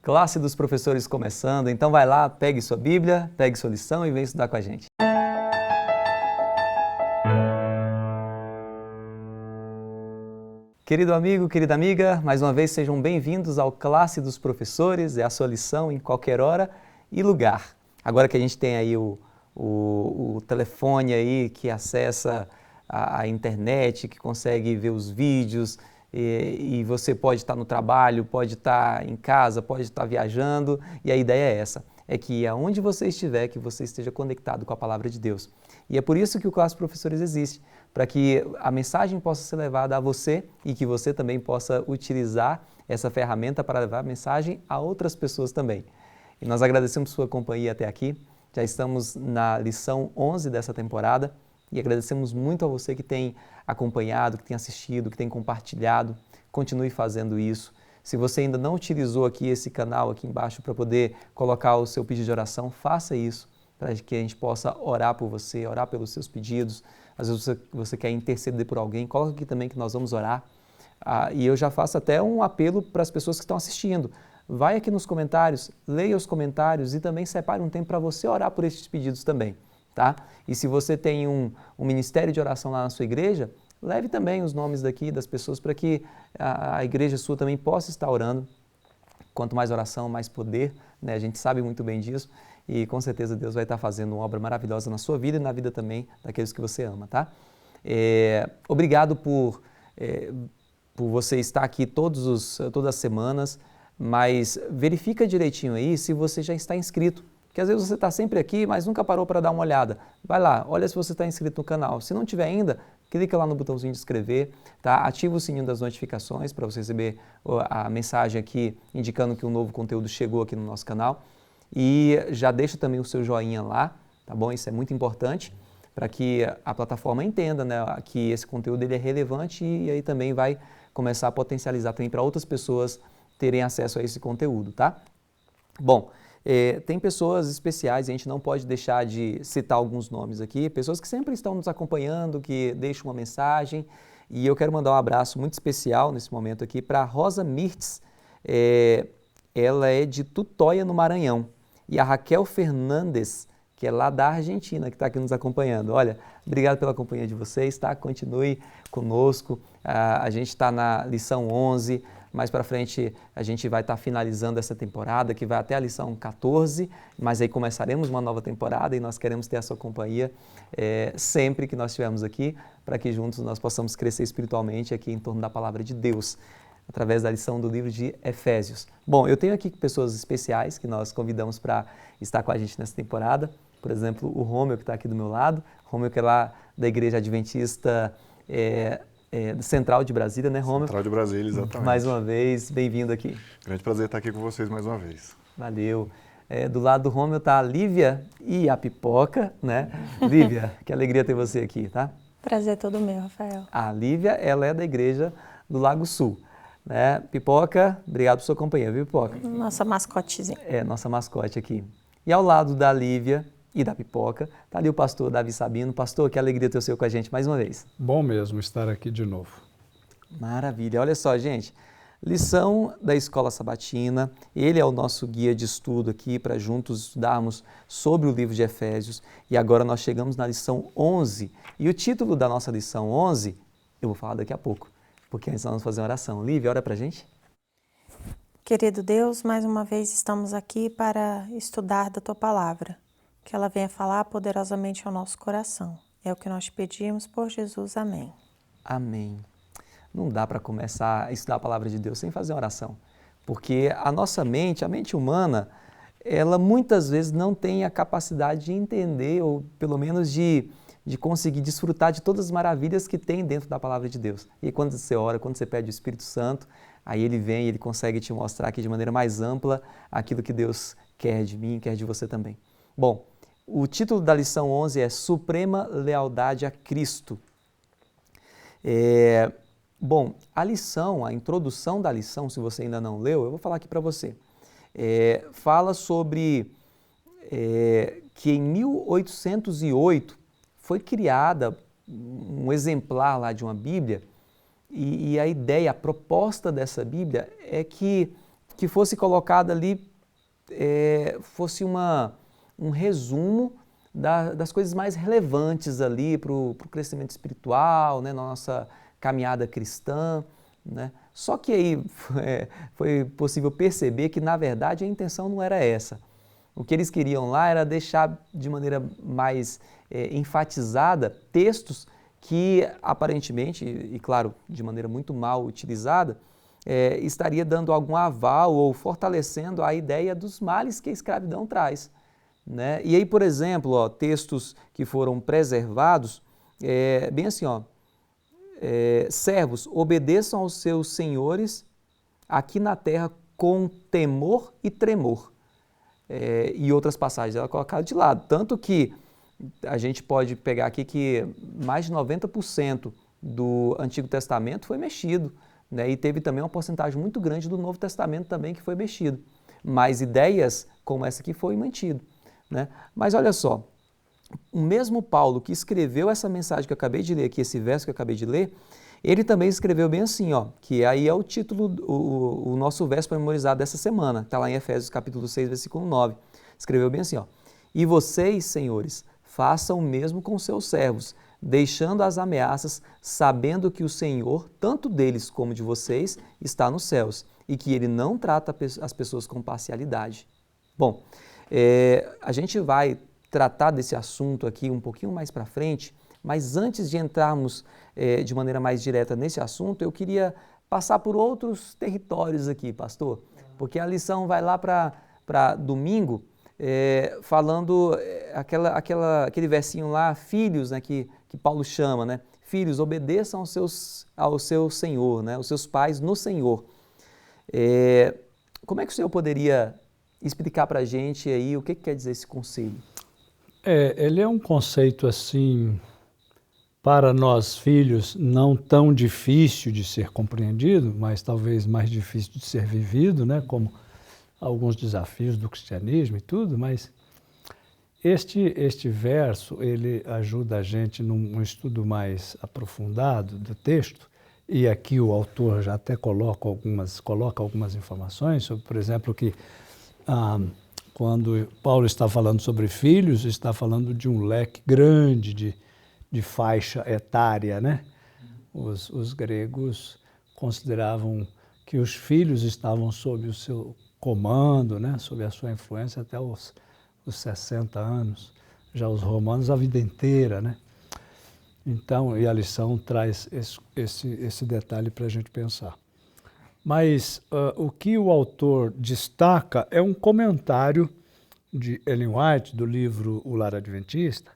Classe dos professores começando, então vai lá, pegue sua Bíblia, pegue sua lição e vem estudar com a gente. Querido amigo, querida amiga, mais uma vez sejam bem-vindos ao Classe dos Professores, é a sua lição em qualquer hora e lugar. Agora que a gente tem aí o telefone aí que acessa a internet, que consegue ver os vídeos, e você pode estar no trabalho, pode estar em casa, pode estar viajando, e a ideia é essa, é que aonde você estiver, que você esteja conectado com a Palavra de Deus. E é por isso que o Classe Professores existe, para que a mensagem possa ser levada a você e que você também possa utilizar essa ferramenta para levar a mensagem a outras pessoas também. E nós agradecemos sua companhia até aqui, já estamos na lição 11 dessa temporada, e agradecemos muito a você que tem acompanhado, que tem assistido, que tem compartilhado. Continue fazendo isso. Se você ainda não utilizou aqui esse canal aqui embaixo para poder colocar o seu pedido de oração, faça isso, para que a gente possa orar por você, orar pelos seus pedidos. Às vezes você quer interceder por alguém, coloca aqui também que nós vamos orar. E eu já faço até um apelo para as pessoas que estão assistindo. Vai aqui nos comentários, leia os comentários e também separe um tempo para você orar por esses pedidos também. Tá? E se você tem um ministério de oração lá na sua igreja, leve também os nomes daqui das pessoas para que a igreja sua também possa estar orando. Quanto mais oração, mais poder, né? A gente sabe muito bem disso e com certeza Deus vai estar fazendo uma obra maravilhosa na sua vida e na vida também daqueles que você ama, tá? Obrigado por você estar aqui todas as semanas, mas verifica direitinho aí se você já está inscrito. Porque às vezes você está sempre aqui, mas nunca parou para dar uma olhada. Vai lá, olha se você está inscrito no canal. Se não tiver ainda, clica lá no botãozinho de inscrever, tá? Ativa o sininho das notificações para você receber a mensagem aqui indicando que um novo conteúdo chegou aqui no nosso canal. E já deixa também o seu joinha lá, tá bom? Isso é muito importante para que a plataforma entenda, né, que esse conteúdo ele é relevante e aí também vai começar a potencializar também para outras pessoas terem acesso a esse conteúdo, tá? Bom, tem pessoas especiais, a gente não pode deixar de citar alguns nomes aqui, pessoas que sempre estão nos acompanhando, que deixam uma mensagem, e eu quero mandar um abraço muito especial nesse momento aqui para Rosa Mirtz, ela é de Tutóia, no Maranhão, e a Raquel Fernandes, que é lá da Argentina, que está aqui nos acompanhando. Olha, obrigado pela companhia de vocês, tá? Continue conosco, a gente está na lição 11, mais para frente a gente vai estar finalizando essa temporada, que vai até a lição 14, mas aí começaremos uma nova temporada e nós queremos ter a sua companhia sempre que nós estivermos aqui, para que juntos nós possamos crescer espiritualmente aqui em torno da Palavra de Deus, através da lição do livro de Efésios. Bom, eu tenho aqui pessoas especiais que nós convidamos para estar com a gente nessa temporada, por exemplo, o Rômio, que está aqui do meu lado, Rômio que é lá da Igreja Adventista Central de Brasília, né, Rômio? Central de Brasília, exatamente. Mais uma vez, bem-vindo aqui. Grande prazer estar aqui com vocês mais uma vez. Valeu. Do lado do Rômio está a Lívia e a Pipoca, né? Lívia, que alegria ter você aqui, tá? Prazer todo meu, Rafael. A Lívia, ela é da Igreja do Lago Sul, né? Pipoca, obrigado por sua companhia, viu, Pipoca? Nossa mascotezinha. Nossa mascote aqui. E ao lado da Lívia e da Pipoca, está ali o pastor Davi Sabino. Pastor, que alegria ter o senhor com a gente mais uma vez. Bom mesmo estar aqui de novo. Maravilha. Olha só, gente, lição da Escola Sabatina, ele é o nosso guia de estudo aqui para juntos estudarmos sobre o livro de Efésios e agora nós chegamos na lição 11 e o título da nossa lição 11 eu vou falar daqui a pouco, porque antes nós vamos fazer uma oração. Lívia, ora pra gente. Querido Deus, mais uma vez estamos aqui para estudar da Tua Palavra. Que ela venha falar poderosamente ao nosso coração. É o que nós te pedimos por Jesus. Amém. Amém. Não dá para começar a estudar a Palavra de Deus sem fazer uma oração, porque a nossa mente, a mente humana, ela muitas vezes não tem a capacidade de entender, ou pelo menos de conseguir desfrutar de todas as maravilhas que tem dentro da Palavra de Deus. E quando você ora, quando você pede o Espírito Santo, aí ele vem e ele consegue te mostrar aqui de maneira mais ampla aquilo que Deus quer de mim, quer de você também. Bom, o título da lição 11 é Suprema Lealdade a Cristo. Bom, a lição, a introdução da lição, se você ainda não leu, eu vou falar aqui para você. Fala sobre que em 1808 foi criada um exemplar lá de uma Bíblia e a ideia, a proposta dessa Bíblia é que que fosse colocado ali, fosse um resumo das coisas mais relevantes ali para o crescimento espiritual, né, na nossa caminhada cristã, né? Só que aí foi possível perceber que, na verdade, a intenção não era essa. O que eles queriam lá era deixar de maneira mais enfatizada textos que, aparentemente, e claro, de maneira muito mal utilizada, estaria dando algum aval ou fortalecendo a ideia dos males que a escravidão traz, né? E aí, por exemplo, textos que foram preservados, bem assim, servos, obedeçam aos seus senhores aqui na terra com temor e tremor. E outras passagens ela colocada de lado. Tanto que a gente pode pegar aqui que mais de 90% do Antigo Testamento foi mexido, né? E teve também uma porcentagem muito grande do Novo Testamento também que foi mexido. Mas ideias como essa aqui foi mantido, né? Mas olha só, o mesmo Paulo que escreveu essa mensagem que eu acabei de ler aqui, esse verso que eu acabei de ler, ele também escreveu bem assim, que aí é o título, o nosso verso para memorizar dessa semana, está lá em Efésios capítulo 6, versículo 9. Escreveu bem assim, e vocês, senhores, façam o mesmo com seus servos, deixando as ameaças, sabendo que o Senhor, tanto deles como de vocês, está nos céus e que Ele não trata as pessoas com parcialidade. Bom, a gente vai tratar desse assunto aqui um pouquinho mais para frente, mas antes de entrarmos de maneira mais direta nesse assunto, eu queria passar por outros territórios aqui, pastor, porque a lição vai lá para domingo, falando aquele versinho lá, filhos, né, que Paulo chama, né? Filhos, obedeçam ao seu Senhor, né? Os seus pais no Senhor. Como é que o senhor poderia explicar para a gente aí o que quer dizer esse conselho? Ele é um conceito assim, para nós filhos, não tão difícil de ser compreendido, mas talvez mais difícil de ser vivido, né? Como alguns desafios do cristianismo e tudo, mas este verso, ele ajuda a gente num estudo mais aprofundado do texto, e aqui o autor já até coloca algumas informações sobre, por exemplo, que quando Paulo está falando sobre filhos, está falando de um leque grande de faixa etária, né? Os gregos consideravam que os filhos estavam sob o seu comando, né? Sob a sua influência até os 60 anos. Já os romanos a vida inteira, né? Então, e a lição traz esse detalhe para a gente pensar. Mas o que o autor destaca é um comentário de Ellen White, do livro O Lar Adventista,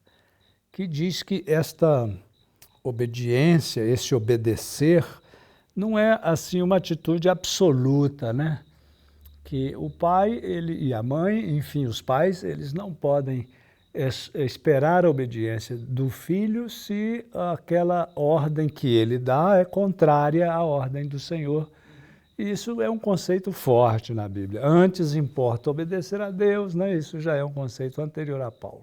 que diz que esta obediência, esse obedecer, não é assim uma atitude absoluta, né? Que o pai e a mãe, enfim, os pais, eles não podem esperar a obediência do filho se aquela ordem que ele dá é contrária à ordem do Senhor. Isso é um conceito forte na Bíblia. Antes importa obedecer a Deus, né? Isso já é um conceito anterior a Paulo.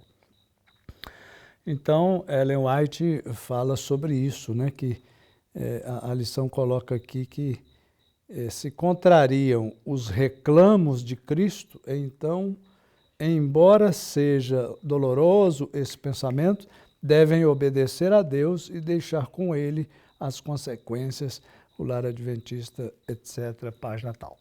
Então, Ellen White fala sobre isso, né? Que a lição coloca aqui que se contrariam os reclamos de Cristo, então, embora seja doloroso esse pensamento, devem obedecer a Deus e deixar com Ele as consequências, o Lar Adventista, etc., página tal.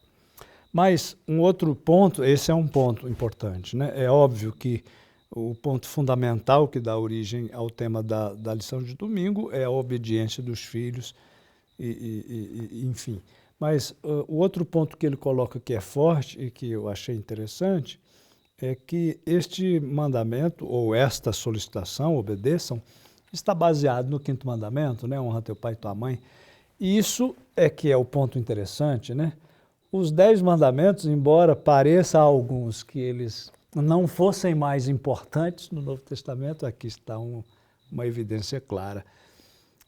Mas um outro ponto, esse é um ponto importante, né? É óbvio que o ponto fundamental que dá origem ao tema da lição de domingo é a obediência dos filhos, enfim. Mas o outro ponto que ele coloca que é forte e que eu achei interessante é que este mandamento, ou esta solicitação, obedeçam, está baseado no 5º mandamento, né? Honra teu pai e tua mãe. E isso é que é o ponto interessante, né? Os 10 mandamentos, embora pareça a alguns que eles não fossem mais importantes no Novo Testamento, aqui está uma evidência clara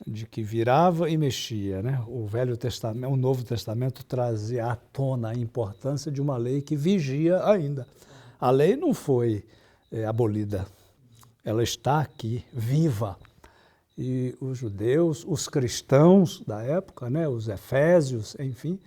de que virava e mexia, né? O Novo Testamento trazia à tona a importância de uma lei que vigia ainda. A lei não foi abolida, ela está aqui, viva. E os judeus, os cristãos da época, né? Os efésios, enfim,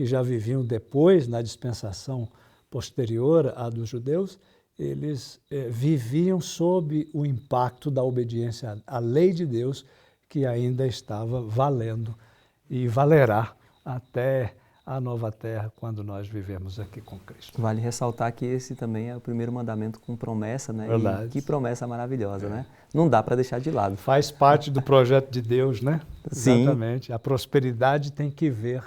que já viviam depois, na dispensação posterior à dos judeus, eles viviam sob o impacto da obediência à lei de Deus, que ainda estava valendo e valerá até a nova terra, quando nós vivemos aqui com Cristo. Vale ressaltar que esse também é o primeiro mandamento com promessa, né? Verdade. E que promessa maravilhosa, né? Não dá para deixar de lado. Faz parte do projeto de Deus, né? Sim. Exatamente. A prosperidade tem que ver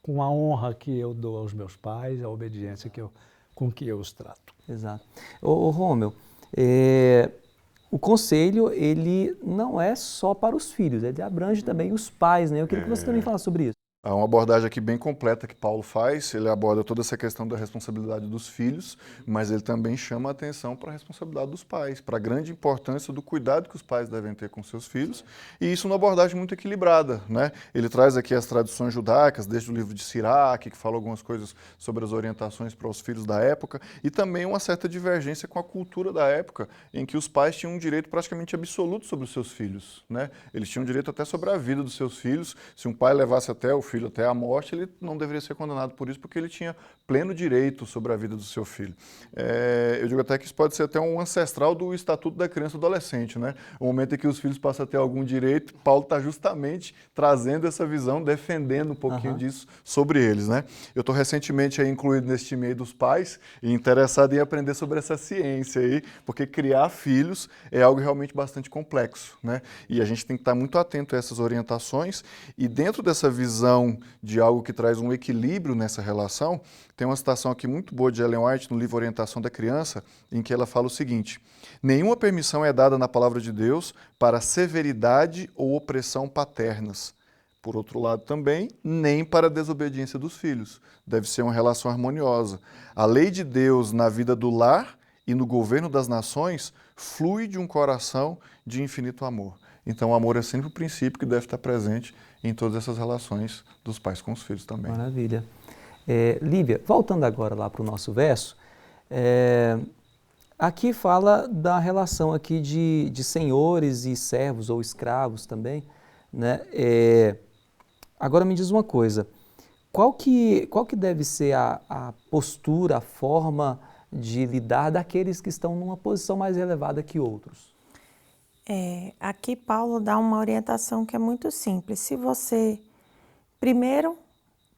com a honra que eu dou aos meus pais, a obediência com que eu os trato. Exato. Ô Rômel, o conselho, ele não é só para os filhos, ele abrange também os pais, né? Eu queria que você também falasse sobre isso. Há uma abordagem aqui bem completa que Paulo faz, ele aborda toda essa questão da responsabilidade dos filhos, mas ele também chama a atenção para a responsabilidade dos pais, para a grande importância do cuidado que os pais devem ter com seus filhos, e isso numa abordagem muito equilibrada, né? Ele traz aqui as tradições judaicas, desde o livro de Siraque, que fala algumas coisas sobre as orientações para os filhos da época, e também uma certa divergência com a cultura da época, em que os pais tinham um direito praticamente absoluto sobre os seus filhos, né? Eles tinham direito até sobre a vida dos seus filhos. Se um pai levasse até o filho até a morte, ele não deveria ser condenado por isso, porque ele tinha pleno direito sobre a vida do seu filho. Eu digo até que isso pode ser até um ancestral do Estatuto da Criança e do Adolescente, né? O momento em que os filhos passam a ter algum direito, Paulo está justamente trazendo essa visão, defendendo um pouquinho disso sobre eles, né? Eu estou recentemente aí incluído nesse time aí dos pais e interessado em aprender sobre essa ciência aí, porque criar filhos é algo realmente bastante complexo, né? E a gente tem que estar muito atento a essas orientações, e dentro dessa visão de algo que traz um equilíbrio nessa relação, tem uma citação aqui muito boa de Ellen White no livro Orientação da Criança, em que ela fala o seguinte: nenhuma permissão é dada na palavra de Deus para severidade ou opressão paternas. Por outro lado também, nem para a desobediência dos filhos. Deve ser uma relação harmoniosa. A lei de Deus na vida do lar e no governo das nações flui de um coração de infinito amor. Então o amor é sempre o princípio que deve estar presente em todas essas relações dos pais com os filhos também. Maravilha. Lívia, voltando agora lá para o nosso verso, aqui fala da relação aqui de senhores e servos ou escravos também, né? Agora me diz uma coisa, qual que deve ser a postura, a forma de lidar daqueles que estão numa posição mais elevada que outros? Aqui Paulo dá uma orientação que é muito simples. Se você, primeiro,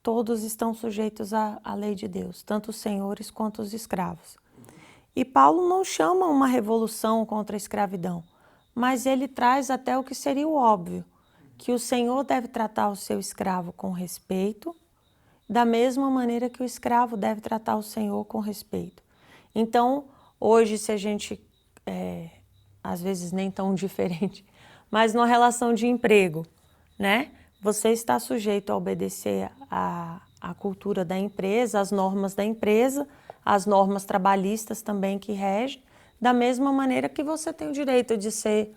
todos estão sujeitos à lei de Deus, tanto os senhores quanto os escravos. E Paulo não chama uma revolução contra a escravidão, mas ele traz até o que seria o óbvio, que o senhor deve tratar o seu escravo com respeito, da mesma maneira que o escravo deve tratar o senhor com respeito. Então, hoje, se a gente... às vezes nem tão diferente, mas numa relação de emprego, né? Você está sujeito a obedecer à cultura da empresa, às normas da empresa, às normas trabalhistas também que regem, da mesma maneira que você tem o direito de ser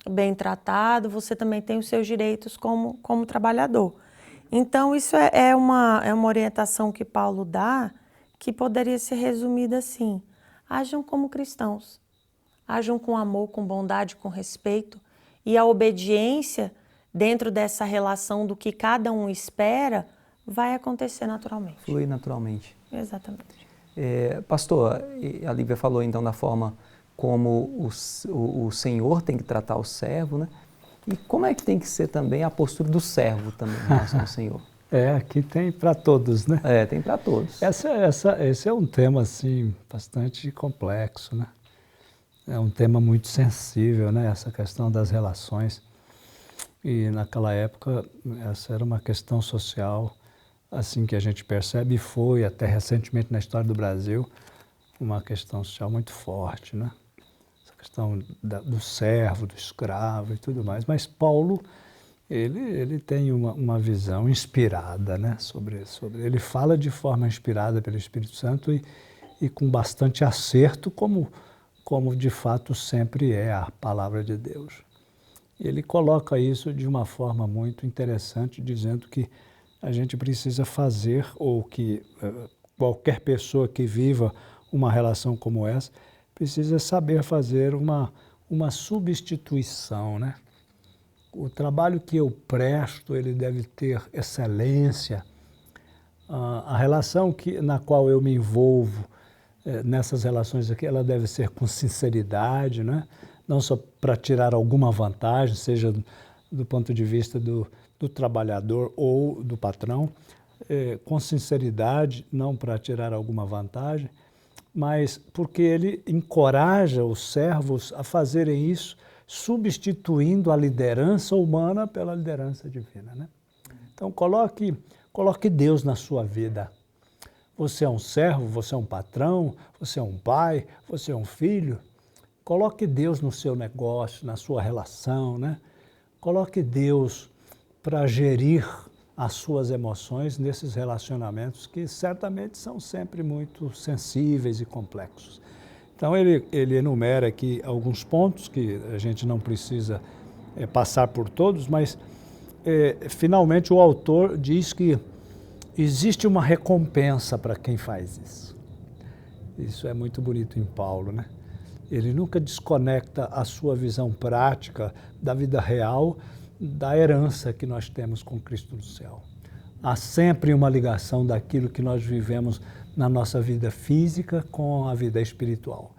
bem tratado, você também tem os seus direitos como trabalhador. Então, isso é uma orientação que Paulo dá, que poderia ser resumida assim: ajam como cristãos. Ajam com amor, com bondade, com respeito, e a obediência dentro dessa relação do que cada um espera vai acontecer naturalmente. Flui naturalmente. Exatamente. Pastor, a Lívia falou então da forma como o senhor tem que tratar o servo, né? E como é que tem que ser também a postura do servo também em relação ao senhor? Aqui tem para todos, né? Tem para todos. Esse é um tema assim bastante complexo, né? É um tema muito sensível, né? Essa questão das relações. E naquela época, essa era uma questão social, assim que a gente percebe, e foi até recentemente na história do Brasil, uma questão social muito forte, né? Essa questão do servo, do escravo e tudo mais. Mas Paulo, ele tem uma visão inspirada, né? sobre ele fala de forma inspirada pelo Espírito Santo e com bastante acerto, como de fato sempre é a palavra de Deus. Ele coloca isso de uma forma muito interessante, dizendo que a gente precisa fazer, ou que qualquer pessoa que viva uma relação como essa, precisa saber fazer uma substituição, né? O trabalho que eu presto, ele deve ter excelência, A relação na qual eu me envolvo, nessas relações aqui, ela deve ser com sinceridade, né? Não só para tirar alguma vantagem, seja do ponto de vista do trabalhador ou do patrão, com sinceridade, não para tirar alguma vantagem, mas porque ele encoraja os servos a fazerem isso, substituindo a liderança humana pela liderança divina, né? Então, coloque Deus na sua vida. Você é um servo, você é um patrão, você é um pai, você é um filho. Coloque Deus no seu negócio, na sua relação, né? Coloque Deus para gerir as suas emoções nesses relacionamentos que certamente são sempre muito sensíveis e complexos. Então ele enumera aqui alguns pontos que a gente não precisa passar por todos, mas finalmente o autor diz que existe uma recompensa para quem faz isso. Isso é muito bonito em Paulo, né? Ele nunca desconecta a sua visão prática da vida real da herança que nós temos com Cristo no céu. Há sempre uma ligação daquilo que nós vivemos na nossa vida física com a vida espiritual.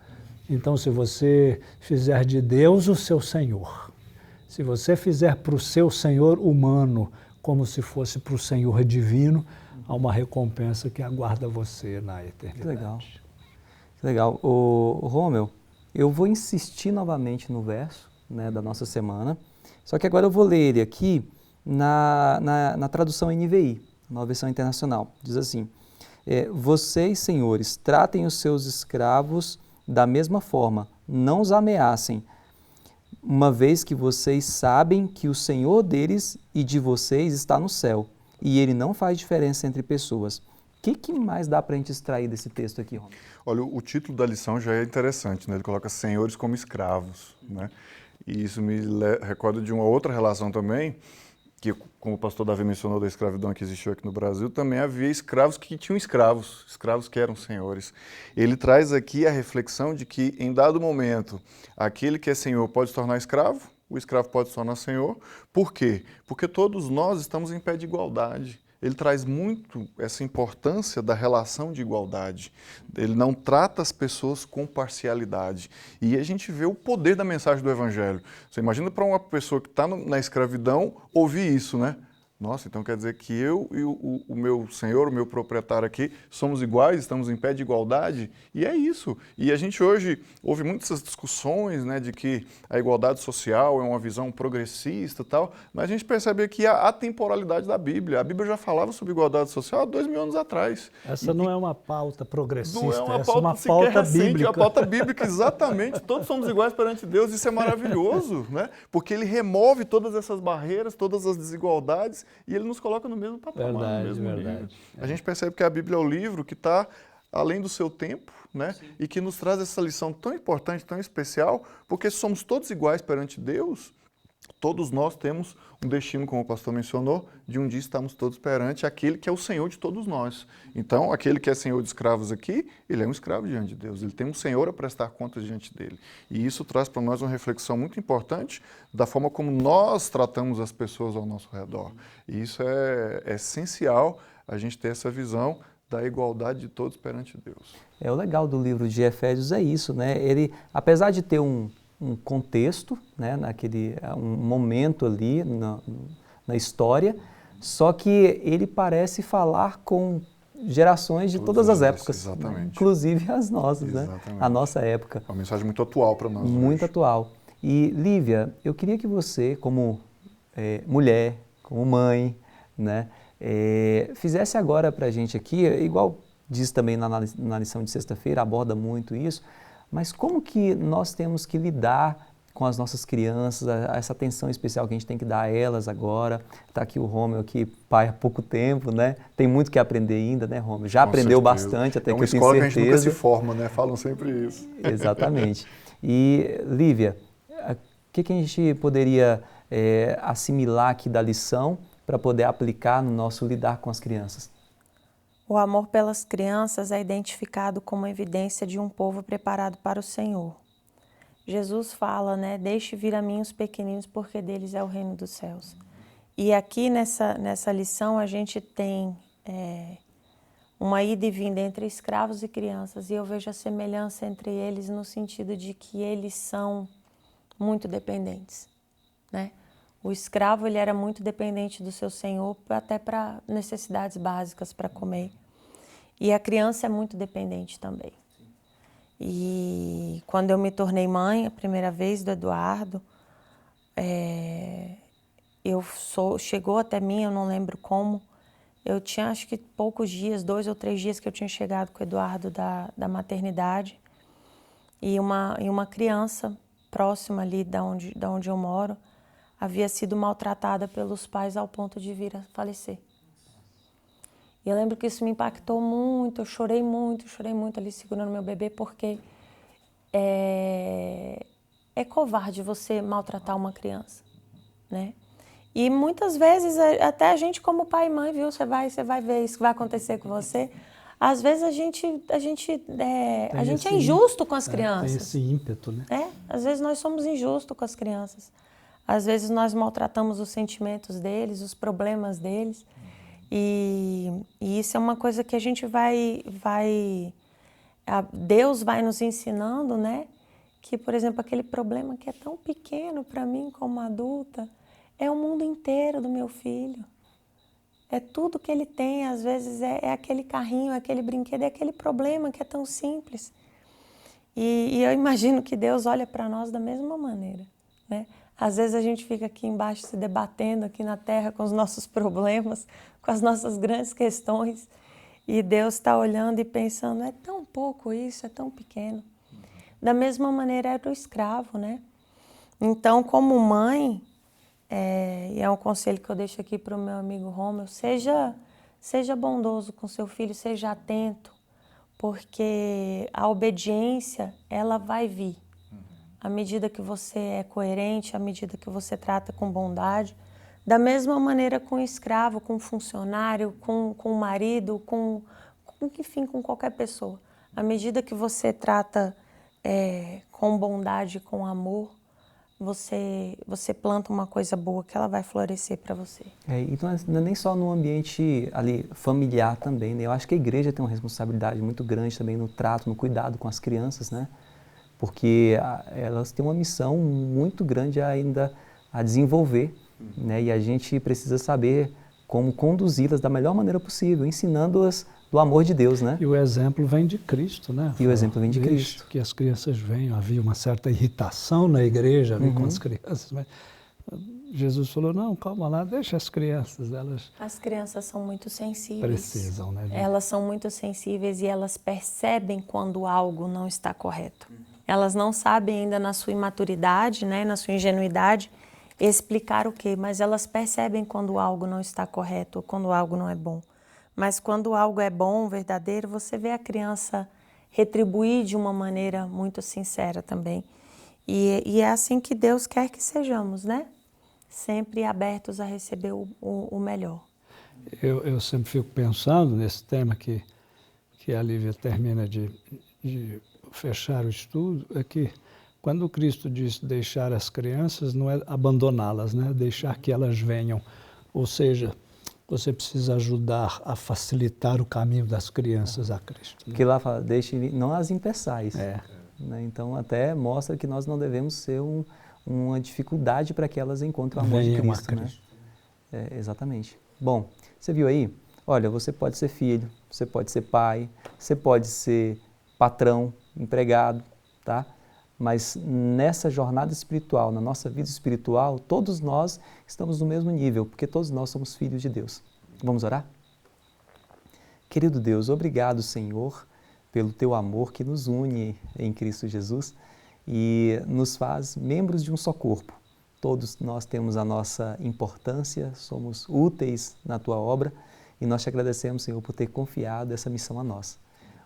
Então, se você fizer de Deus o seu Senhor, se você fizer para o seu Senhor humano como se fosse para o Senhor divino, há uma recompensa que aguarda você na eternidade. Que legal. Que legal. Rômel, eu vou insistir novamente no verso, né, da nossa semana, só que agora eu vou ler ele aqui na tradução NVI, Nova Versão Internacional. Diz assim: vocês, senhores, tratem os seus escravos da mesma forma, não os ameacem, uma vez que vocês sabem que o Senhor deles e de vocês está no céu, e ele não faz diferença entre pessoas. O que mais dá para a gente extrair desse texto aqui, Rômulo? Olha, o título da lição já é interessante, né? Ele coloca senhores como escravos, né? E isso me recorda de uma outra relação também, que, como o pastor Davi mencionou da escravidão que existiu aqui no Brasil, também havia escravos que tinham escravos que eram senhores. Ele traz aqui a reflexão de que, em dado momento, aquele que é senhor pode se tornar escravo, o escravo pode se tornar senhor. Por quê? Porque todos nós estamos em pé de igualdade. Ele traz muito essa importância da relação de igualdade. Ele não trata as pessoas com parcialidade. E a gente vê o poder da mensagem do Evangelho. Você imagina para uma pessoa que está na escravidão ouvir isso, né? Nossa, então quer dizer que eu e o meu senhor, o meu proprietário aqui, somos iguais, estamos em pé de igualdade? E é isso. E a gente hoje ouve muitas discussões, né, de que a igualdade social é uma visão progressista e tal, mas a gente percebe aqui a atemporalidade da Bíblia. A Bíblia já falava sobre igualdade social há 2000 anos atrás. Essa não é uma pauta progressista, não é uma essa pauta, é uma pauta recente, bíblica. É uma pauta bíblica, exatamente. Todos somos iguais perante Deus, isso é maravilhoso, né? Porque ele remove todas essas barreiras, todas as desigualdades, e ele nos coloca no mesmo patamar, no mesmo nível. A gente percebe que a Bíblia é o livro que está além do seu tempo, né? E que nos traz essa lição tão importante, tão especial, porque somos todos iguais perante Deus. Todos nós temos um destino, como o pastor mencionou, de um dia estamos todos perante aquele que é o Senhor de todos nós. Então, aquele que é Senhor de escravos aqui, ele é um escravo diante de Deus, ele tem um Senhor a prestar contas diante dele. E isso traz para nós uma reflexão muito importante da forma como nós tratamos as pessoas ao nosso redor. E isso é essencial, a gente ter essa visão da igualdade de todos perante Deus. O legal do livro de Efésios é isso, né? Ele, apesar de ter um contexto, né, um momento ali na história, só que ele parece falar com gerações de todas as épocas, né? Inclusive as nossas, né? A nossa época. É uma mensagem muito atual para nós. Muito hoje. Atual. E Lívia, eu queria que você, como mulher, como mãe, né, fizesse agora para a gente aqui, igual diz também na lição de sexta-feira, aborda muito isso, mas como que nós temos que lidar com as nossas crianças, essa atenção especial que a gente tem que dar a elas agora? Está aqui o Rômulo, aqui, pai há pouco tempo, né? Tem muito que aprender ainda, né, Rômulo? Já aprendeu bastante, até que eu tenho certeza. É uma escola que a gente nunca se forma, né? Falam sempre isso. Exatamente. E, Lívia, o que a gente poderia assimilar aqui da lição para poder aplicar no nosso lidar com as crianças? O amor pelas crianças é identificado como evidência de um povo preparado para o Senhor. Jesus fala, né, deixe vir a mim os pequeninos, porque deles é o reino dos céus. E aqui nessa lição a gente tem uma ida e vinda entre escravos e crianças, e eu vejo a semelhança entre eles no sentido de que eles são muito dependentes, né? O escravo, ele era muito dependente do seu senhor, até para necessidades básicas para comer. E a criança é muito dependente também. E quando eu me tornei mãe, a primeira vez do Eduardo, chegou até mim, eu não lembro como. Eu tinha acho que poucos dias, 2 ou 3 dias que eu tinha chegado com o Eduardo da maternidade. E uma criança próxima ali da onde eu moro havia sido maltratada pelos pais ao ponto de vir a falecer. E eu lembro que isso me impactou muito, eu chorei muito ali segurando meu bebê, porque é covarde você maltratar uma criança, né? E muitas vezes, até a gente como pai e mãe, viu? Você vai ver isso que vai acontecer com você. Às vezes a gente é injusto com as crianças. Tem esse ímpeto, né? Às vezes nós somos injustos com as crianças. Às vezes nós maltratamos os sentimentos deles, os problemas deles. E isso é uma coisa que a gente Deus vai nos ensinando, né? Que, por exemplo, aquele problema que é tão pequeno para mim como adulta, é o mundo inteiro do meu filho. É tudo que ele tem, às vezes é aquele carrinho, é aquele brinquedo, é aquele problema que é tão simples. E eu imagino que Deus olha para nós da mesma maneira, né? Às vezes a gente fica aqui embaixo se debatendo aqui na terra com os nossos problemas, com as nossas grandes questões, e Deus está olhando e pensando, é tão pouco isso, é tão pequeno. Da mesma maneira era o escravo, né? Então, como mãe, e é um conselho que eu deixo aqui para o meu amigo Rômulo, seja bondoso com seu filho, seja atento, porque a obediência, ela vai vir. À medida que você é coerente, à medida que você trata com bondade, da mesma maneira com o escravo, com o funcionário, com o marido, enfim, com qualquer pessoa. À medida que você trata com bondade, com amor, você planta uma coisa boa que ela vai florescer para você. E não é nem só no ambiente ali familiar também, né? Eu acho que a igreja tem uma responsabilidade muito grande também no trato, no cuidado com as crianças, né? Porque elas têm uma missão muito grande ainda a desenvolver, né? E a gente precisa saber como conduzi-las da melhor maneira possível, ensinando-as do amor de Deus, né? E o exemplo vem de Cristo, né? E o exemplo vem de Cristo. Que as crianças venham. Havia uma certa irritação na igreja ali com as crianças, mas Jesus falou, não, calma lá, deixa as crianças, elas... As crianças são muito sensíveis. Precisam, né? Elas são muito sensíveis e elas percebem quando algo não está correto. Elas não sabem ainda na sua imaturidade, né, na sua ingenuidade, explicar o quê, mas elas percebem quando algo não está correto ou quando algo não é bom. Mas quando algo é bom, verdadeiro, você vê a criança retribuir de uma maneira muito sincera também. E é assim que Deus quer que sejamos, né? Sempre abertos a receber o melhor. Eu sempre fico pensando nesse tema que a Lívia termina de fechar o estudo, é que quando Cristo diz deixar as crianças, não é abandoná-las, né? Deixar que elas venham. Ou seja, você precisa ajudar a facilitar o caminho das crianças a Cristo. Porque lá fala, deixe, não as impeçais. Né? Então até mostra que nós não devemos ser uma dificuldade para que elas encontrem o amor de Cristo. Né? Exatamente. Bom, você viu aí? Olha, você pode ser filho, você pode ser pai, você pode ser patrão, empregado, tá? Mas nessa jornada espiritual, na nossa vida espiritual, todos nós estamos no mesmo nível, porque todos nós somos filhos de Deus. Vamos orar? Querido Deus, obrigado, Senhor, pelo Teu amor que nos une em Cristo Jesus e nos faz membros de um só corpo. Todos nós temos a nossa importância, somos úteis na Tua obra e nós te agradecemos, Senhor, por ter confiado essa missão a nós.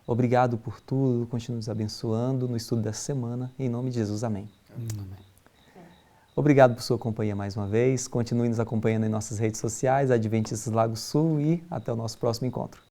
Obrigado por tudo, continue nos abençoando no estudo dessa semana. Em nome de Jesus, amém. Amém. Obrigado por sua companhia mais uma vez. Continue nos acompanhando em nossas redes sociais, Adventistas Lago Sul, e até o nosso próximo encontro.